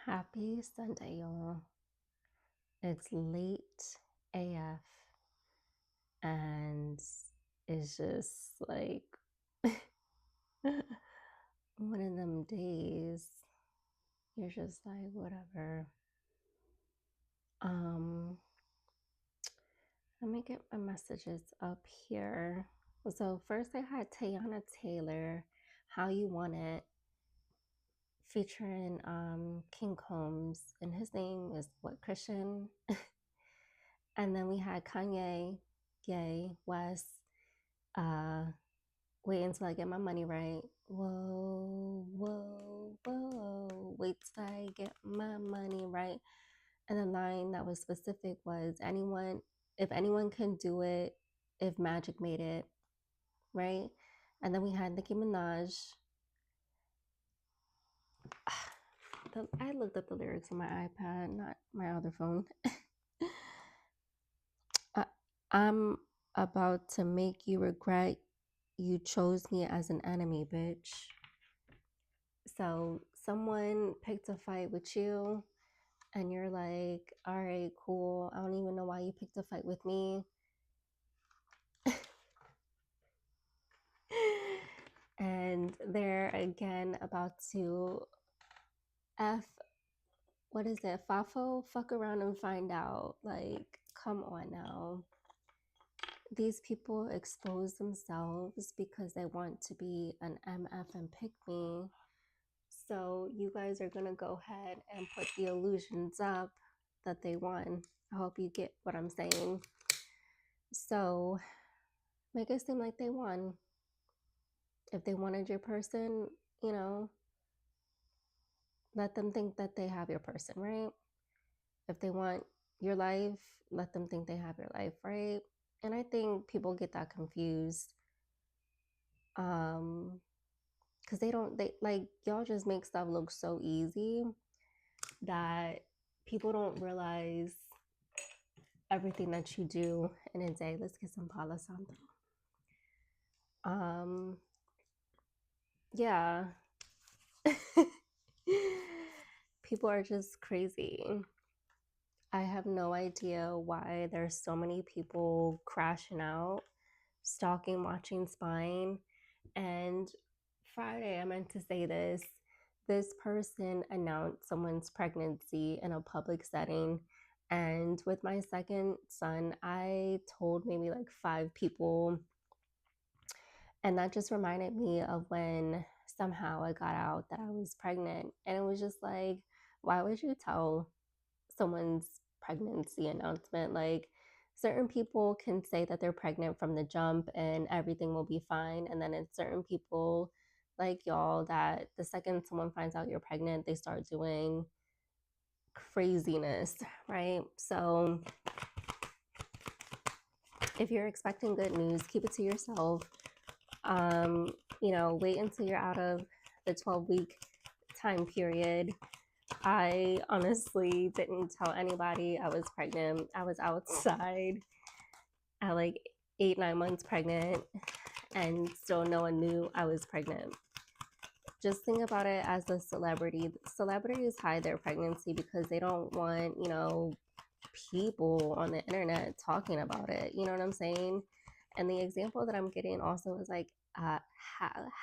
Happy Sunday, y'all. It's late AF, and it's just like one of them days. You're just like, whatever. Let me get my messages up here. So first I had Tayana Taylor, How You Want It, featuring King Combs, and his name is what, Christian? And then we had Kanye, Ye, West, wait until I get my money right. Whoa, whoa, whoa. Wait till I get my money right. And the line that was specific was if anyone can do it, if Magic made it, right? And then we had Nicki Minaj. I looked up the lyrics on my iPad, not my other phone. I'm about to make you regret you chose me as an enemy, bitch. So someone picked a fight with you and you're like, all right, cool. I don't even know why you picked a fight with me. And they're again about to what is it? Fafo? Fuck around and find out. Like, come on now. These people expose themselves because they want to be an MF and pick me. So you guys are going to go ahead and put the illusions up that they won. I hope you get what I'm saying. So make it seem like they won. If they wanted your person, let them think that they have your person, right? If they want your life, let them think they have your life, right? And I think people get that confused. Because they like, y'all just make stuff look so easy that people don't realize everything that you do in a day. Let's get some Palo Santo. Yeah. People are just crazy. I have no idea why there's so many people crashing out, stalking, watching, spying. And Friday, I meant to say this person announced someone's pregnancy in a public setting. And with my second son, I told maybe like 5 people. And that just reminded me of when somehow I got out that I was pregnant. And it was just like, why would you tell someone's pregnancy announcement? Like, certain people can say that they're pregnant from the jump and everything will be fine. And then it's certain people like y'all that the second someone finds out you're pregnant, they start doing craziness, right? So if you're expecting good news, keep it to yourself. Wait until you're out of the 12-week time period. I honestly didn't tell anybody I was pregnant. I was outside at like 8-9 months pregnant, and still no one knew I was pregnant. Just think about it as a celebrity. Celebrities hide their pregnancy because they don't want, people on the internet talking about it. You know what I'm saying? And the example that I'm getting also is like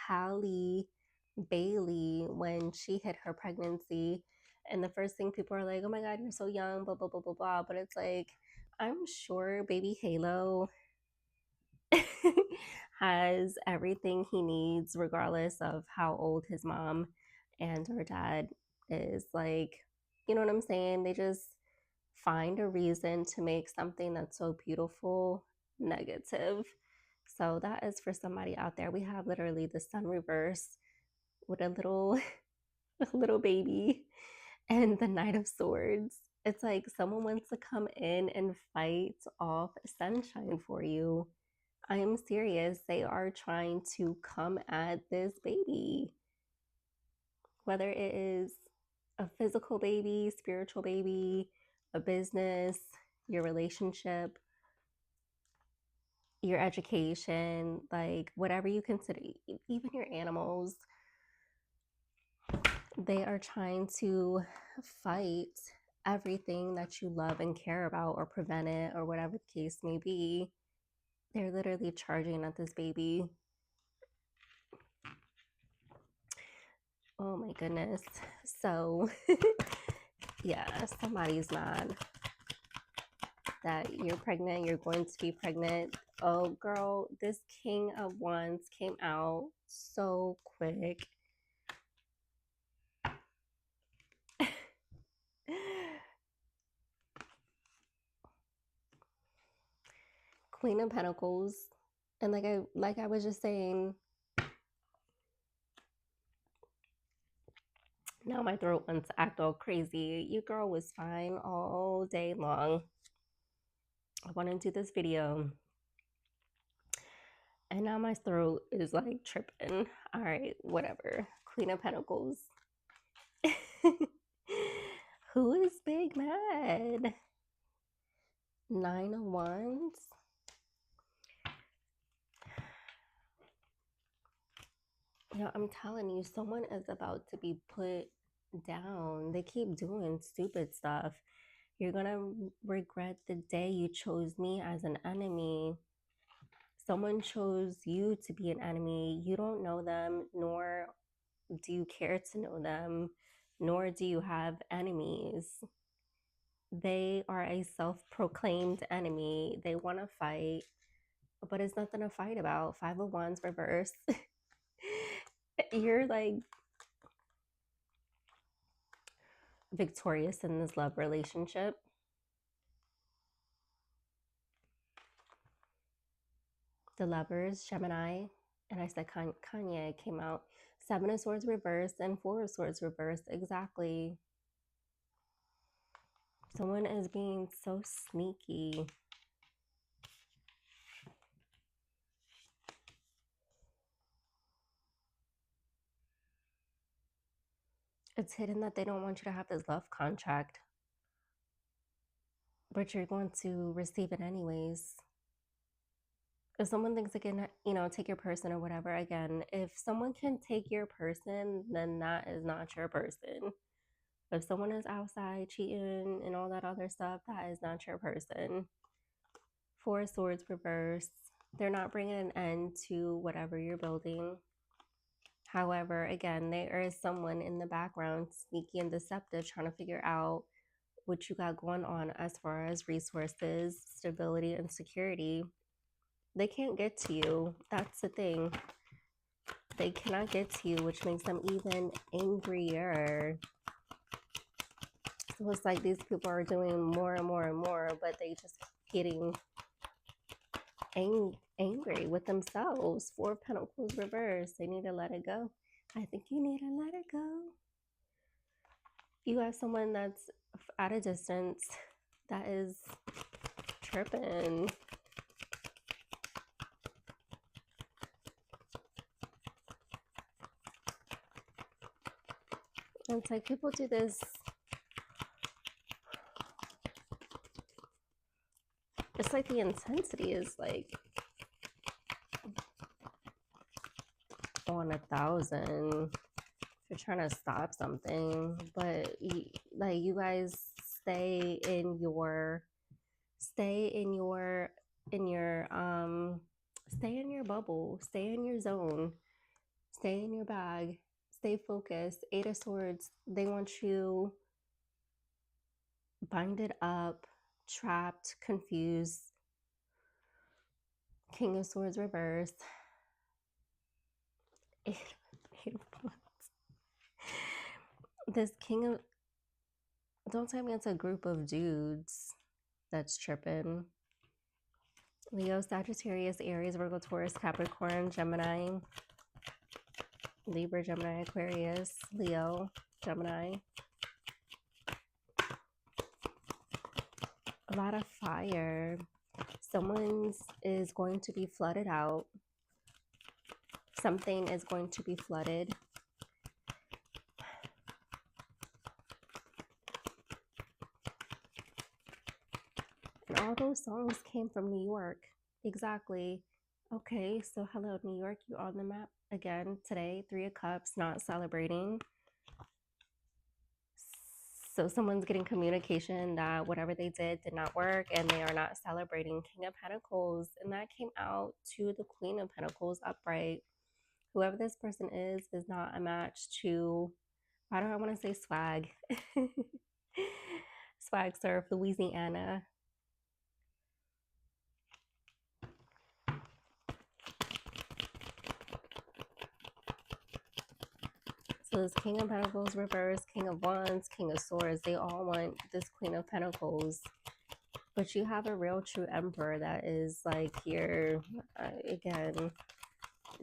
Halle Bailey when she hit her pregnancy. And the first thing people are like, oh my God, you're so young, blah, blah, blah, blah, blah. But it's like, I'm sure baby Halo has everything he needs, regardless of how old his mom and her dad is. Like, you know what I'm saying? They just find a reason to make something that's so beautiful negative. So that is for somebody out there. We have literally the sun reverse with a little a little baby and the Knight of Swords. It's like someone wants to come in and fight off sunshine for you. I am serious. They are trying to come at this baby. Whether it is a physical baby, spiritual baby, a business, your relationship, your education, like whatever you consider, even your animals, they are trying to fight everything that you love and care about or prevent it or whatever the case may be. They're literally charging at this baby. Oh my goodness. So, yeah, somebody's mad that you're pregnant, you're going to be pregnant. Oh, girl, this King of Wands came out so quick. Queen of Pentacles. And like I was just saying, now my throat wants to act all crazy. Your girl was fine all day long. I want to do this video. And now my throat is like tripping. All right, whatever. Queen of Pentacles. Who is big mad? 9 of Wands. You know, I'm telling you, someone is about to be put down. They keep doing stupid stuff. You're going to regret the day you chose me as an enemy. Someone chose you to be an enemy. You don't know them, nor do you care to know them, nor do you have enemies. They are a self-proclaimed enemy. They want to fight, but it's nothing to fight about. 5 of Wands reverse. You're like victorious in this love relationship. The Lovers, Gemini, and I said Kanye came out. 7 of Swords reversed and 4 of Swords reversed. Exactly. Someone is being so sneaky. It's hidden that they don't want you to have this love contract, but you're going to receive it anyways. If someone thinks they can, you know, take your person or whatever, again, if someone can take your person, then that is not your person. If someone is outside cheating and all that other stuff, that is not your person. 4 of Swords reverse. They're not bringing an end to whatever you're building. However, again, there is someone in the background, sneaky and deceptive, trying to figure out what you got going on as far as resources, stability, and security. They can't get to you. That's the thing. They cannot get to you, which makes them even angrier. So it's like these people are doing more and more and more, but they just getting angry with themselves. 4 of Pentacles reverse. They need to let it go. I think you need to let it go. You have someone that's at a distance that is tripping. And it's like people do this. It's like the intensity is like on 1,000. You're trying to stop something, but like you guys stay in your bubble, stay in your zone, stay in your bag, stay focused. 8 of Swords, they want you binded up, trapped, confused. King of Swords reverse. 8 of Wands. This King of, don't tell me it's a group of dudes that's tripping. Leo, Sagittarius, Aries, Virgo, Taurus, Capricorn, Gemini, Libra, Gemini, Aquarius, Leo, Gemini. A lot of fire. Someone is going to be flooded out. Something is going to be flooded. And all those songs came from New York. Exactly. Okay, so hello, New York. You're on the map again today. 3 of Cups, not celebrating. So someone's getting communication that whatever they did not work and they are not celebrating. King of Pentacles, and that came out to the Queen of Pentacles upright. Whoever this person is not a match to, why do I want to say swag? Swag surf, Louisiana. So this King of Pentacles reverse, King of Wands, King of Swords, they all want this Queen of Pentacles. But you have a real true Emperor that is like here, again,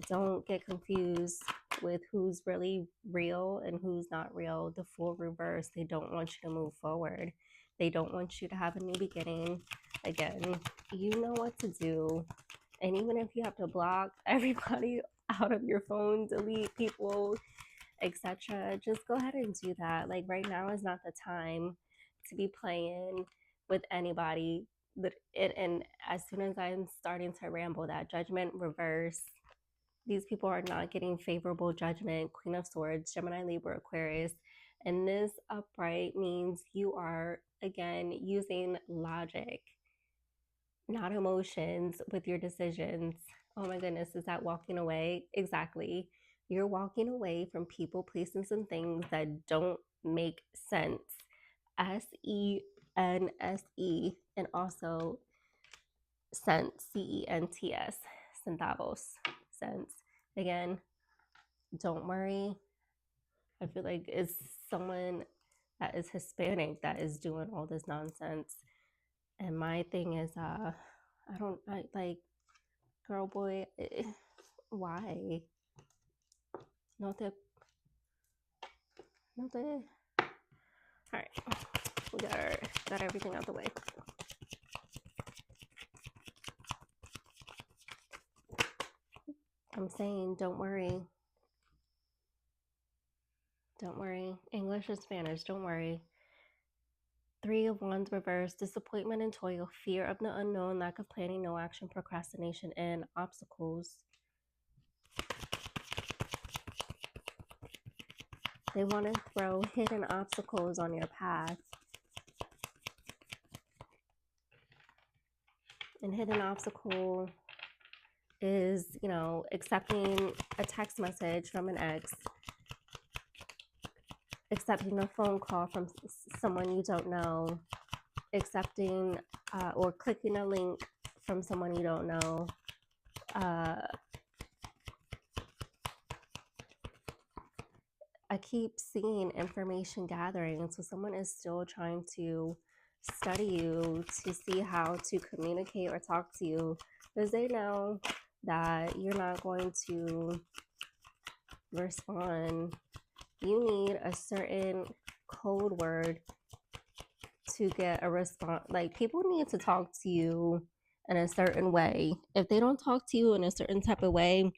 don't get confused with who's really real and who's not real. The Fool reverse, they don't want you to move forward. They don't want you to have a new beginning. Again, you know what to do. And even if you have to block everybody out of your phone, delete people, etc., just go ahead and do that. Like right now is not the time to be playing with anybody. And as soon as I'm starting to ramble, that Judgment reverse, these people are not getting favorable judgment. Queen of Swords, Gemini, Libra, Aquarius. And this upright means you are, again, using logic, not emotions with your decisions. Oh my goodness, is that walking away? Exactly. You're walking away from people, places, and things that don't make sense. SENSE, and also sense, CENTS, centavos, sense. Again, don't worry. I feel like it's someone that is Hispanic that is doing all this nonsense. And my thing is, I like, girl, boy, why? No te, no te. All right, we got everything out the way. I'm saying, don't worry. Don't worry. English and Spanish, don't worry. Three of Wands reverse, disappointment and toil, fear of the unknown, lack of planning, no action, procrastination, and obstacles. They want to throw hidden obstacles on your path. And hidden obstacle is, accepting a text message from an ex, accepting a phone call from someone you don't know, accepting or clicking a link from someone you don't know. I keep seeing information gathering. So someone is still trying to study you to see how to communicate or talk to you, because they know that you're not going to respond. You need a certain code word to get a response. Like, people need to talk to you in a certain way. If they don't talk to you in a certain type of way,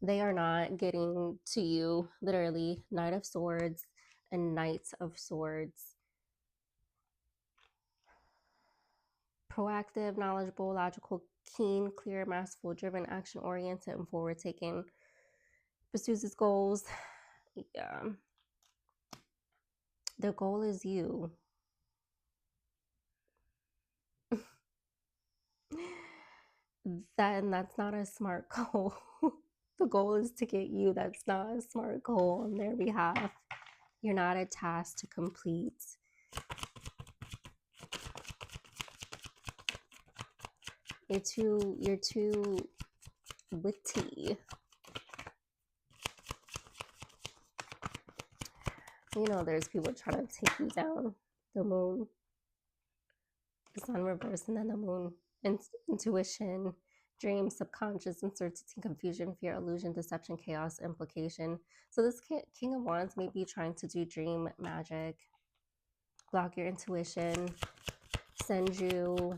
they are not getting to you. Literally, Knight of Swords and Knight of Swords. Proactive, knowledgeable, logical, keen, clear, masterful, driven, action oriented, and forward taking. Pursues his goals. Yeah. The goal is you. That's not a smart goal. The goal is to get you. That's not a smart goal on their behalf. You're not a task to complete. You're too witty. There's people trying to take you down. The moon, the sun reverse, and then the moon. Intuition, dream, subconscious, uncertainty, confusion, fear, illusion, deception, chaos, implication. So this King of Wands may be trying to do dream magic, block your intuition, send you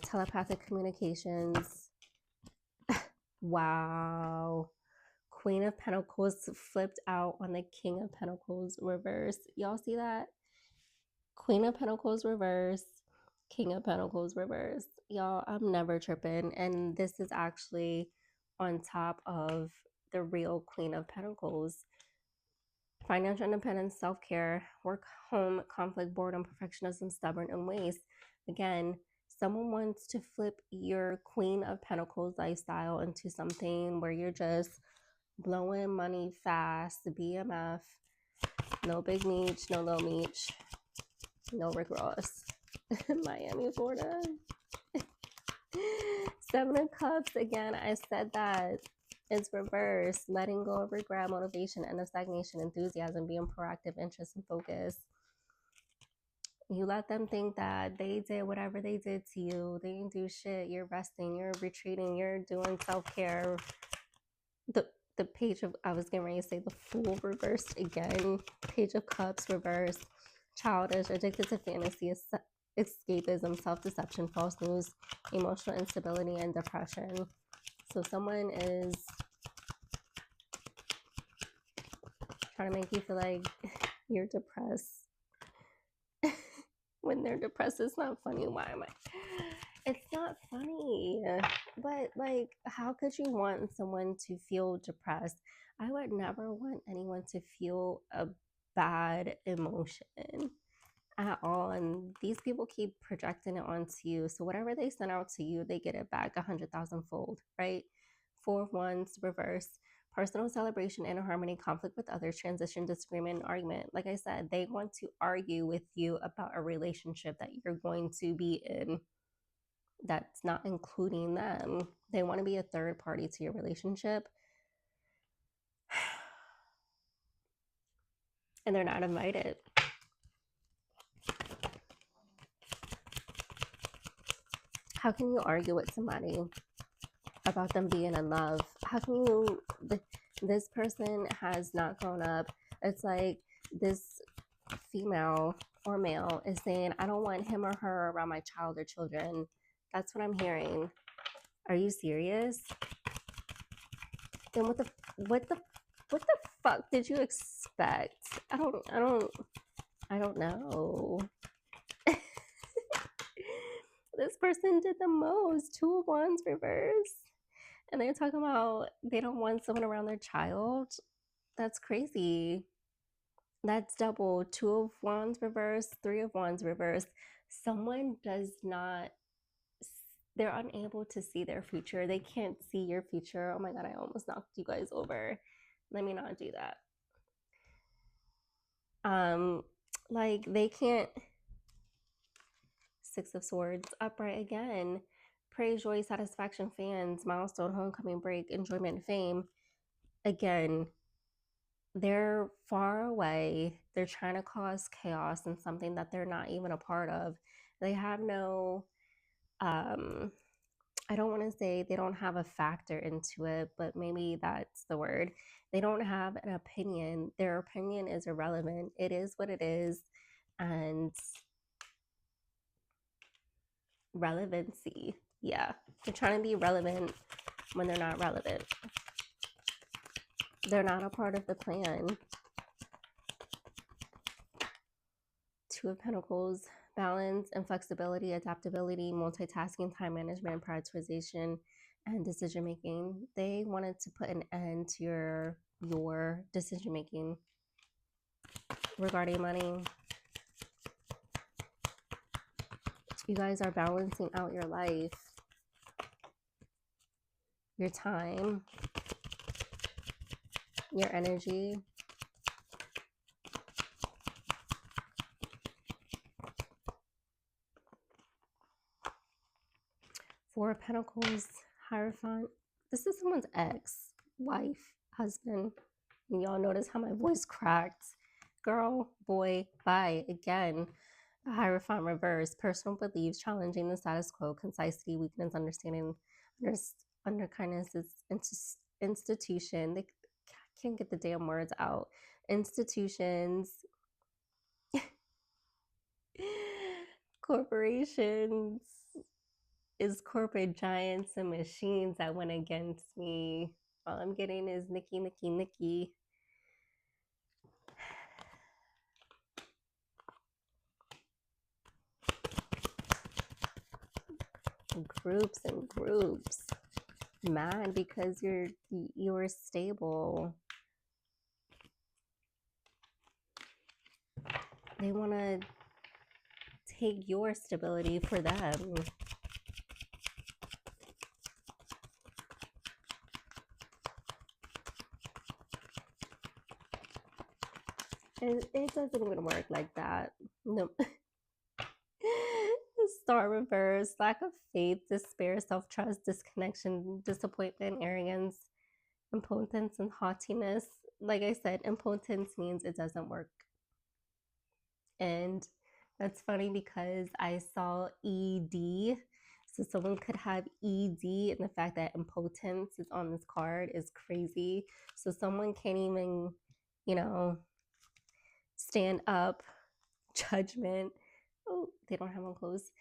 telepathic communications. Wow. Queen of Pentacles flipped out on the King of Pentacles reverse. Y'all see that? Queen of Pentacles reverse, King of Pentacles reverse. Y'all, I'm never tripping. And this is actually on top of the real Queen of Pentacles. Financial independence, self-care, work, home, conflict, boredom, perfectionism, stubborn, and waste. Again, someone wants to flip your Queen of Pentacles lifestyle into something where you're just blowing money fast, BMF, no big meech, no little meech, no Rick Ross. Miami, Florida. Seven of Cups, again, I said that it's reverse, letting go of regret, motivation, end of stagnation, enthusiasm, being proactive, interest, and focus. You let them think that they did whatever they did to you. They didn't do shit. You're resting, you're retreating, you're doing self-care. The Page of, I was getting ready to say the Fool reversed again. Page of Cups reversed. Childish, addicted to fantasy, escapism, self-deception, false news, emotional instability, and depression. So someone is trying to make you feel like you're depressed. When they're depressed, it's not funny. Why am I? It's not funny. But like, how could you want someone to feel depressed? I would never want anyone to feel a bad emotion at all. And these people keep projecting it onto you. So whatever they send out to you, they get it back 100,000 fold, right? Four of Wands reverse. Personal celebration, inner harmony, conflict with others, transition, disagreement, and argument. Like I said, they want to argue with you about a relationship that you're going to be in that's not including them. They want to be a third party to your relationship. And they're not invited. How can you argue with somebody about them being in love? How can you, this person has not grown up. It's like this female or male is saying, I don't want him or her around my child or children. That's what I'm hearing. Are you serious? Then what the fuck did you expect? I don't know. This person did the most. Two of Wands reverse. And they're talking about they don't want someone around their child. That's crazy. That's double. Two of Wands reverse, Three of Wands reverse. Someone does not, they're unable to see their future. They can't see your future. Oh my God, I almost knocked you guys over. Let me not do that. Like they can't. Six of Swords, upright again. Praise, joy, satisfaction, fans, milestone, homecoming, break, enjoyment, fame. Again, they're far away. They're trying to cause chaos in something that they're not even a part of. They have no, I don't want to say they don't have a factor into it, but maybe that's the word. They don't have an opinion. Their opinion is irrelevant. It is what it is. And relevancy. Yeah. They're trying to be relevant when they're not relevant. They're not a part of the plan. Two of Pentacles, balance and flexibility, adaptability, multitasking, time management, prioritization, and decision making. They wanted to put an end to your decision making regarding money. You guys are balancing out your life, your time, your energy. Four of Pentacles, Hierophant. This is someone's ex, wife, husband. And y'all notice how my voice cracked. Girl, boy, bye. Again, a Hierophant reverse. Personal beliefs, challenging the status quo, concisity, weakness, understanding, under kindness is institution. They can't get the damn words out. Institutions, corporations, is corporate giants and machines that went against me. All I'm getting is Nikki, Nikki, Nikki. Groups and groups. Mad because you're stable. They want to take your stability for them. And it doesn't even work like that. No. Star reverse, lack of faith, despair, self trust, disconnection, disappointment, arrogance, impotence, and haughtiness. Like I said, impotence means it doesn't work. And that's funny because I saw ED. So someone could have ED, and the fact that impotence is on this card is crazy. So someone can't even, you know, stand up, judgment. Oh, they don't have one closed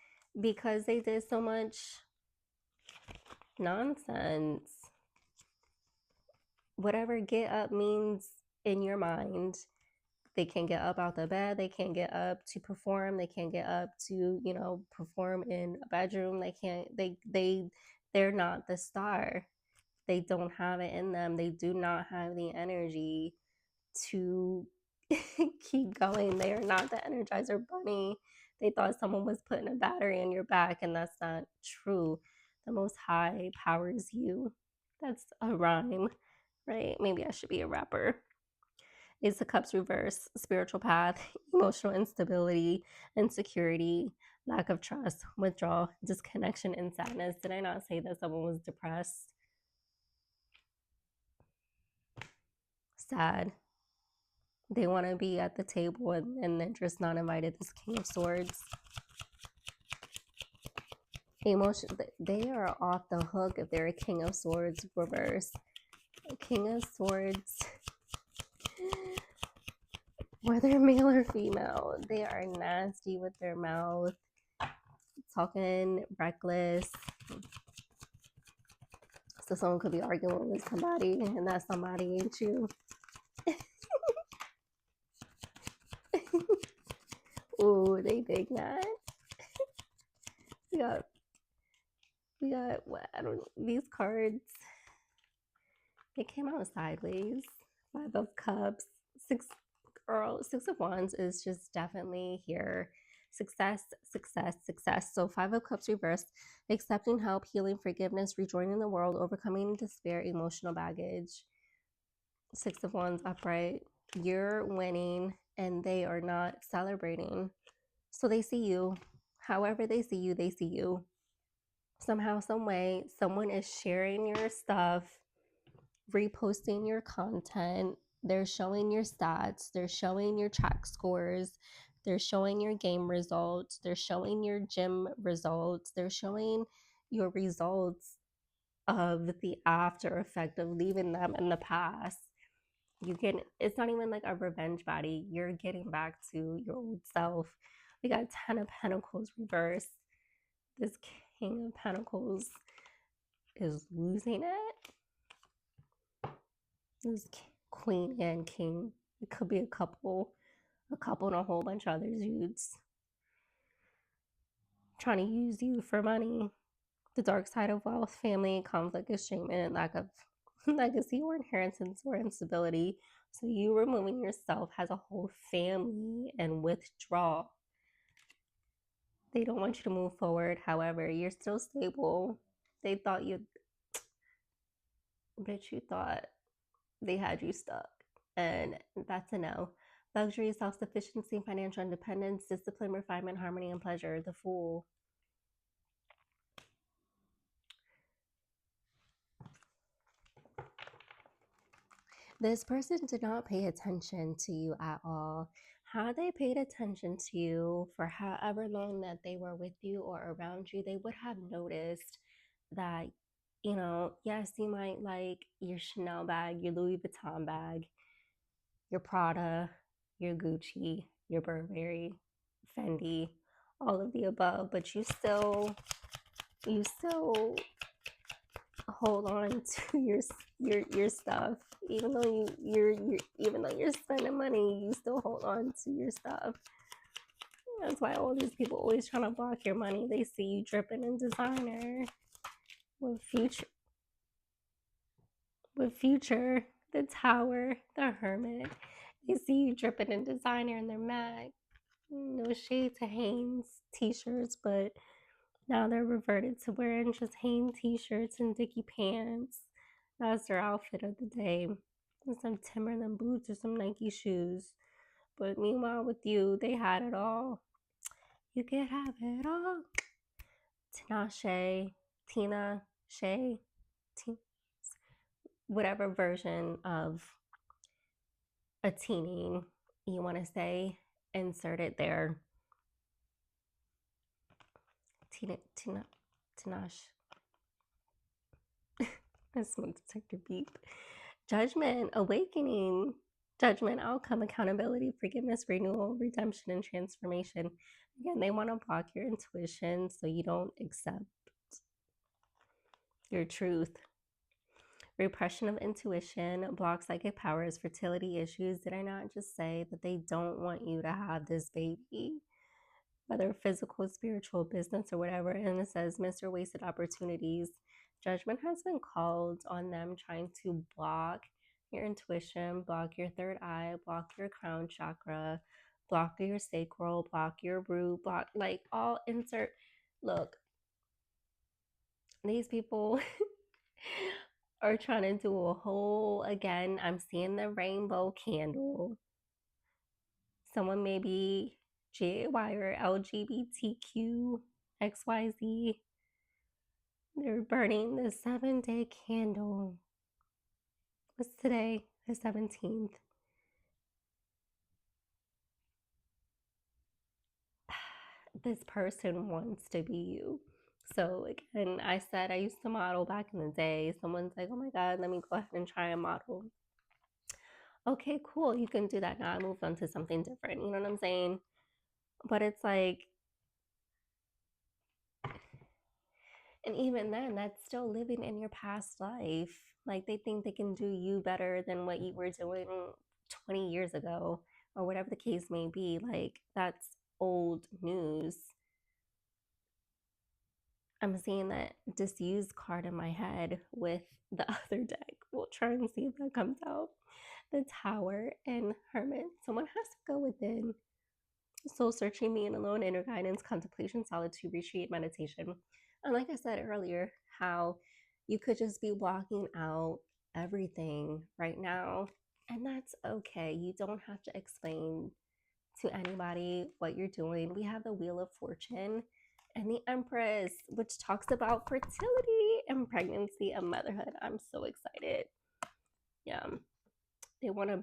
because they did so much nonsense. Whatever get up means in your mind, they can't get up out the bed, they can't get up to perform, they can't get up to, perform in a bedroom, they're not the star. They don't have it in them. They do not have the energy to keep going. They are not the Energizer Bunny. They thought someone was putting a battery in your back, and that's not true. The Most High powers you. That's a rhyme, right? Maybe I should be a rapper. Ace of Cups reverse, spiritual path, emotional instability, insecurity, lack of trust, withdrawal, disconnection, and sadness. Did I not say that someone was depressed? Sad. They want to be at the table and they're just not invited. This King of Swords. Emotion. They are off the hook if they're a King of Swords reverse. King of Swords, whether male or female, they are nasty with their mouth, talking reckless. So someone could be arguing with somebody, and that somebody ain't you. Ooh, they big mad. We got what? I don't know. These cards, they came out sideways. 5 of Cups, 6 of Wands is just definitely here. Success, success, success. So 5 of Cups reversed, accepting help, healing, forgiveness, rejoining the world, overcoming despair, emotional baggage. 6 of Wands upright. You're winning and they are not celebrating. So they see you. However they see you, they see you. Somehow, some way, someone is sharing your stuff, reposting your content. They're showing your stats. They're showing your track scores. They're showing your game results. They're showing your gym results. They're showing your results of the after effect of leaving them in the past. It's not even like a revenge body. You're getting back to your old self. We got 10 of Pentacles reversed. This King of Pentacles is losing it. This Queen and King. It could be a couple and a whole bunch of other dudes trying to use you for money. The dark side of wealth, family, conflict, estrangement, lack of legacy or inheritance or instability. So you removing yourself has a whole family and withdraw. They don't want you to move forward. However, you're still stable. They thought you thought they had you stuck. And that's a no. Luxury, self-sufficiency, financial independence, discipline, refinement, harmony, and pleasure. The Fool. This person did not pay attention to you at all. Had they paid attention to you for however long that they were with you or around you, they would have noticed that, yes, you might like your Chanel bag, your Louis Vuitton bag, your Prada, your Gucci, your Burberry, Fendi, all of the above, but you still hold on to your stuff. Even though you're spending money, you still hold on to your stuff. That's why all these people always trying to block your money. They see you dripping in designer with future, the Tower, the Hermit. They see you dripping in designer and they're mad. No shade to Hanes t-shirts, but now they're reverted to wearing just Hanes t-shirts and Dickie pants. That's their outfit of the day. And some Timberland boots or some Nike shoes. But meanwhile, with you, they had it all. You can have it all. Tinashe, Tina, Shay, whatever version of a teening you want to say, insert it there. Tinash. A smoke detector beep. Judgment, awakening, judgment, outcome, accountability, forgiveness, renewal, redemption, and transformation. Again, they want to block your intuition so you don't accept your truth. Repression of intuition, block psychic powers, fertility issues. Did I not just say that they don't want you to have this baby? Whether physical, spiritual, business, or whatever. And it says, Mr. Wasted Opportunities. Judgment has been called on them trying to block your intuition, block your third eye, block your crown chakra, block your sacral, block your root, block, like all insert. Look, these people are trying to do a whole, again, I'm seeing the rainbow candle. Someone maybe JY or LGBTQ XYZ. They're burning the 7-day candle. What's today? The 17th. This person wants to be you. So again, I said I used to model back in the day. Someone's like, oh my God, let me go ahead and try and model. Okay, cool. You can do that now. I moved on to something different. You know what I'm saying? But it's like, and even then, that's still living in your past life. Like they think they can do you better than what you were doing 20 years ago, or whatever the case may be. Like that's old news. I'm seeing that disused card in my head with the other deck. We'll try and see if that comes out. The Tower and Hermit. Someone has to go within. Soul searching, being alone, inner guidance, contemplation, solitude, retreat, meditation. And like I said earlier, how you could just be blocking out everything right now. And that's okay. You don't have to explain to anybody what you're doing. We have the Wheel of Fortune and the Empress, which talks about fertility and pregnancy and motherhood. I'm so excited. Yeah. They want to,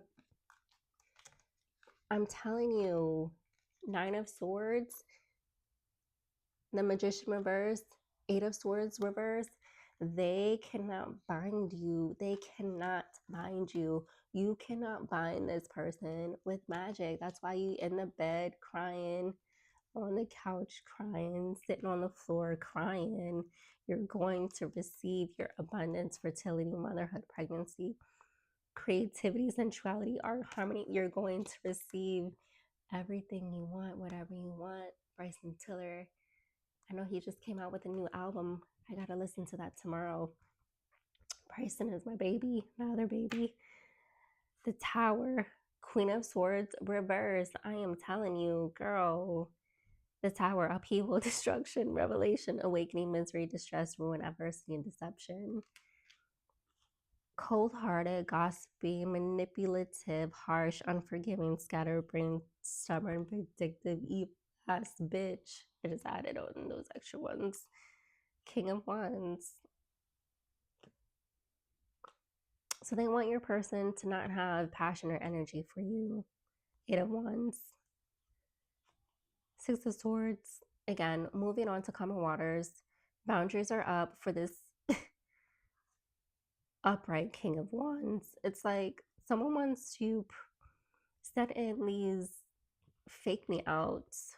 I'm telling you, Nine of Swords, the Magician reverse, Eight of Swords reverse, they cannot bind you. They cannot bind you. You cannot bind this person with magic. That's why you in the bed crying, on the couch crying, sitting on the floor crying. You're going to receive your abundance, fertility, motherhood, pregnancy, creativity, sensuality, art, harmony. You're going to receive everything you want, whatever you want. Bryson Tiller, I know he just came out with a new album. I gotta listen to that tomorrow. Bryson is my baby, my other baby. The Tower, Queen of Swords, reverse. I am telling you, girl. The Tower, upheaval, destruction, revelation, awakening, misery, distress, ruin, adversity, and deception. Cold-hearted, gossipy, manipulative, harsh, unforgiving, scatterbrained, stubborn, vindictive, evil-ass bitch. I just added on those extra ones. King of Wands. So they want your person to not have passion or energy for you. Eight of Wands. Six of Swords. Again, moving on to common waters. Boundaries are up for this upright King of Wands. It's like someone wants to set in these fake me outs.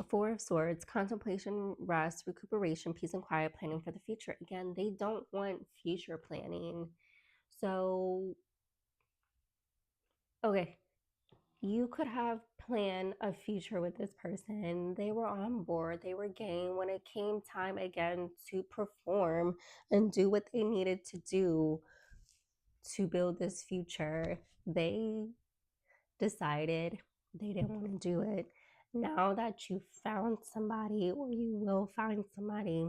Four of Swords, contemplation, rest, recuperation, peace and quiet, planning for the future. Again, they don't want future planning. So, okay, you could have planned a future with this person. They were on board, they were game. When it came time again to perform and do what they needed to do to build this future, they decided they didn't want to do it. Now that you found somebody, or you will find somebody,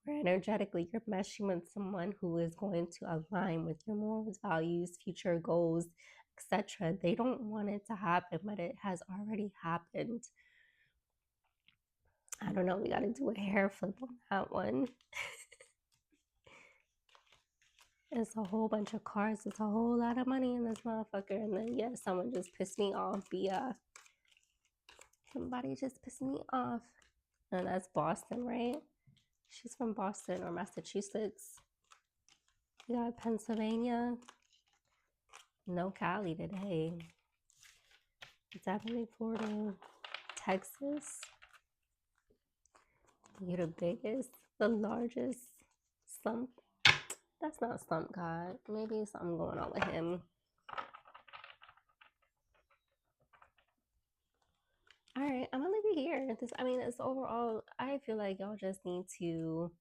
or energetically you're meshing with someone who is going to align with your morals, values, future goals, etc. They don't want it to happen, but it has already happened. I don't know, we got to do a hair flip on that one. It's a whole bunch of cars. It's a whole lot of money in this motherfucker. And then, yeah, someone just pissed me off. Yeah. Somebody just pissed me off. And that's Boston, right? She's from Boston or Massachusetts. We got Pennsylvania. No Cali today. Definitely Florida. Texas. You're the biggest, the largest slump. That's not slump god. Maybe something going on with him. All right, I'm gonna leave it here. It's overall. I feel like y'all just need to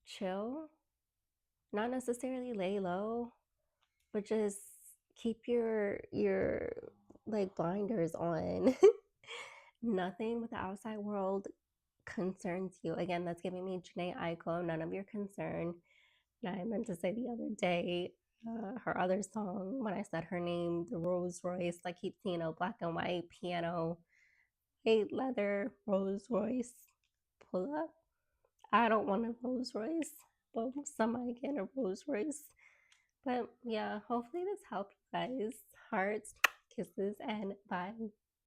chill, not necessarily lay low, but just keep your like blinders on. Nothing with the outside world concerns you. Again, that's giving me Janae Aiko, none of your concern. And I meant to say the other day, her other song, when I said her name, the Rolls Royce, I keep seeing a black and white piano, white leather Rolls Royce pull up. I don't want a Rolls Royce, but some might get a Rolls Royce. But yeah, hopefully this helped you guys. Hearts, kisses, and bye.